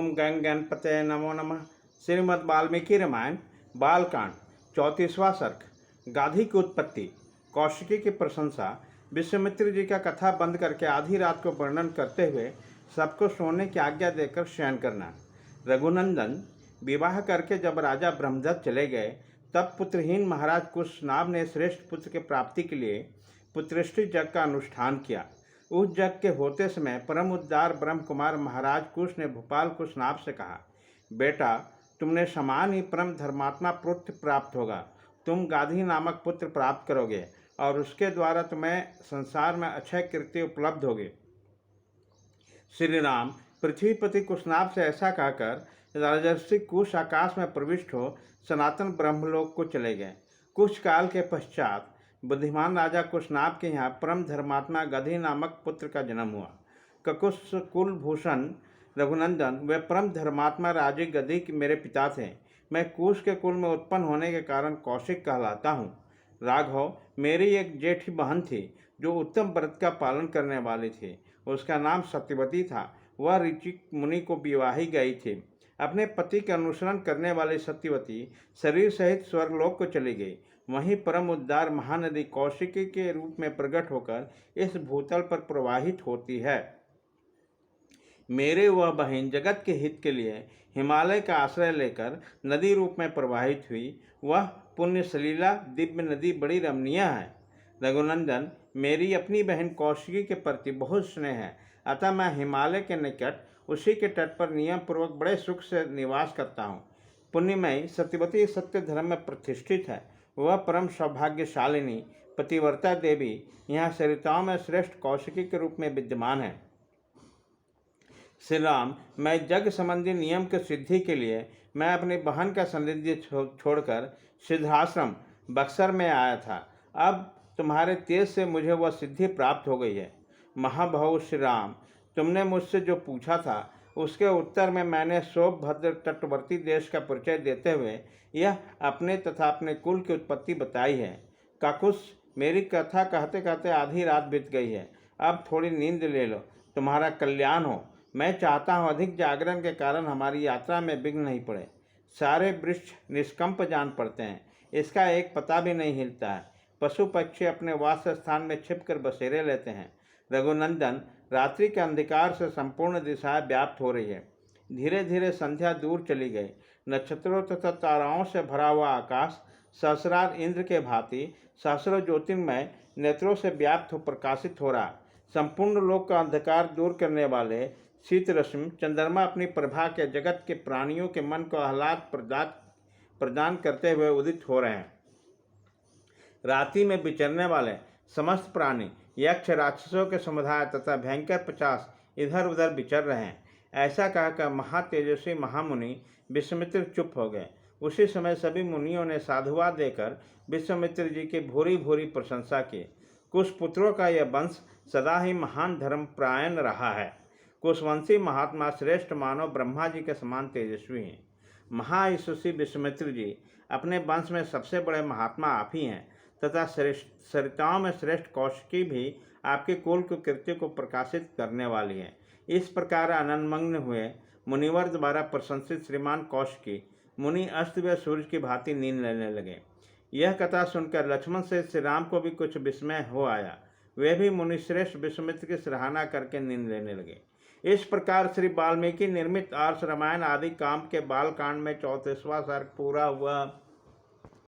ओम गंग गणपते नमो नमः। श्रीमद् वाल्मीकि रामायण बालकांड 34वां सर्ग। गाधी की उत्पत्ति। कौशिकी की प्रशंसा। विश्वामित्र जी का कथा बंद करके आधी रात को वर्णन करते हुए सबको सोने की आज्ञा देकर शयन करना। रघुनंदन विवाह करके जब राजा ब्रह्मदत्त चले गए तब पुत्रहीन महाराज कुशनाभ ने श्रेष्ठ पुत्र की प्राप्ति के लिए पुत्रष्टि यज्ञ का अनुष्ठान किया। उस यज्ञ के होते समय परम उद्धार ब्रह्म कुमार महाराज कुश ने भोपाल कुशनाभ से कहा, बेटा तुमने समान ही परम धर्मात्मा पुत्र प्राप्त होगा। तुम गाधी नामक पुत्र प्राप्त करोगे और उसके द्वारा तुम्हें संसार में अक्षय कीर्ति उपलब्ध होगी। श्री राम पृथ्वीपति कुशनाभ से ऐसा कहकर राजर्षि कुश आकाश में प्रविष्ट हो सनातन ब्रह्मलोक को चले गए। कुछ काल के पश्चात बुद्धिमान राजा कुशनाभ के यहाँ परम धर्मात्मा गधी नामक पुत्र का जन्म हुआ। ककुश कुलभूषण रघुनंदन वे परम धर्मात्मा राजे गधी मेरे पिता थे। मैं कुश के कुल में उत्पन्न होने के कारण कौशिक कहलाता हूँ। राघव मेरी एक जेठी बहन थी जो उत्तम व्रत का पालन करने वाली थी। उसका नाम सत्यवती था। वह ऋचिक मुनि को विवाही गई थी। अपने पति के अनुसरण करने वाली सत्यवती शरीर सहित स्वर्गलोक को चली गई। वहीं परम उद्धार महानदी कौशिकी के रूप में प्रकट होकर इस भूतल पर प्रवाहित होती है। मेरे वह बहन जगत के हित के लिए हिमालय का आश्रय लेकर नदी रूप में प्रवाहित हुई। वह पुण्य सलीला दिव्य नदी बड़ी रमणीय है। रघुनंदन मेरी अपनी बहन कौशिकी के प्रति बहुत स्नेह है, अतः मैं हिमालय के निकट उसी के तट पर नियम पूर्वक बड़े सुख से निवास करता हूँ। पुण्यमयी सत्यवती सत्य धर्म में प्रतिष्ठित है। वह परम सौभाग्यशालिनी पतिव्रता देवी यहाँ सरिताओं में श्रेष्ठ कौशिकी के रूप में विद्यमान है। श्री राम मैं यज्ञ संबंधी नियम की सिद्धि के लिए मैं अपनी बहन का सानिध्य छोड़कर सिद्धाश्रम बक्सर में आया था। अब तुम्हारे तेज से मुझे वह सिद्धि प्राप्त हो गई है। महाभाव श्री राम तुमने मुझसे जो पूछा था उसके उत्तर में मैंने सोमभद्र तटवर्ती देश का परिचय देते हुए यह अपने तथा अपने कुल की उत्पत्ति बताई है। काकुश मेरी कथा कहते कहते आधी रात बीत गई है। अब थोड़ी नींद ले लो, तुम्हारा कल्याण हो। मैं चाहता हूँ अधिक जागरण के कारण हमारी यात्रा में विघ्न नहीं पड़े। सारे वृक्ष निष्कंप जान पड़ते हैं, इसका एक पता भी नहीं हिलता है। पशु पक्षी अपने वास स्थान में छिपकर बसेरे लेते हैं। रघुनंदन रात्रि के अंधकार से संपूर्ण दिशाएं व्याप्त हो रही है। धीरे धीरे संध्या दूर चली गई। नक्षत्रों तथा ताराओं से भरा हुआ आकाश सहस्रार इंद्र के भांति सहस्रों ज्योतिर्मय नेत्रों से व्याप्त हो प्रकाशित हो रहा। संपूर्ण लोक का अंधकार दूर करने वाले शीत रश्मि चंद्रमा अपनी प्रभा के जगत के प्राणियों के मन को आह्लाद प्रदान करते हुए उदित हो रहे हैं। रात्रि में विचरने वाले समस्त प्राणी यक्ष राक्षसों के समुदाय तथा भयंकर 50 इधर उधर विचर रहे हैं। ऐसा कहकर महातेजस्वी महामुनि विश्वामित्र चुप हो गए। उसी समय सभी मुनियों ने साधुवाद देकर विश्वामित्र जी की भूरी भूरी प्रशंसा की। कुशपुत्रों का यह वंश सदा ही महान धर्म प्रायण रहा है। कुशवंशी महात्मा श्रेष्ठ मानव ब्रह्मा जी के समान तेजस्वी हैं। महायशस्वी विश्वामित्र जी अपने वंश में सबसे बड़े महात्मा आप ही हैं तथा सरिताओं में श्रेष्ठ कौशिकी भी आपके कुल की कीर्ति को प्रकाशित करने वाली है। इस प्रकार आनंदमग्न हुए मुनिवर द्वारा प्रशंसित श्रीमान कौशिकी मुनि अस्त व सूर्य की भांति नींद लेने लगे। यह कथा सुनकर लक्ष्मण से श्री राम को भी कुछ विस्मय हो आया। वे भी मुनिश्रेष्ठ विश्वामित्र की सराहना करके नींद लेने लगे। इस प्रकार श्री वाल्मीकि निर्मित आर्ष रामायण आदि काम के बालकांड में 34वां सर्ग पूरा हुआ।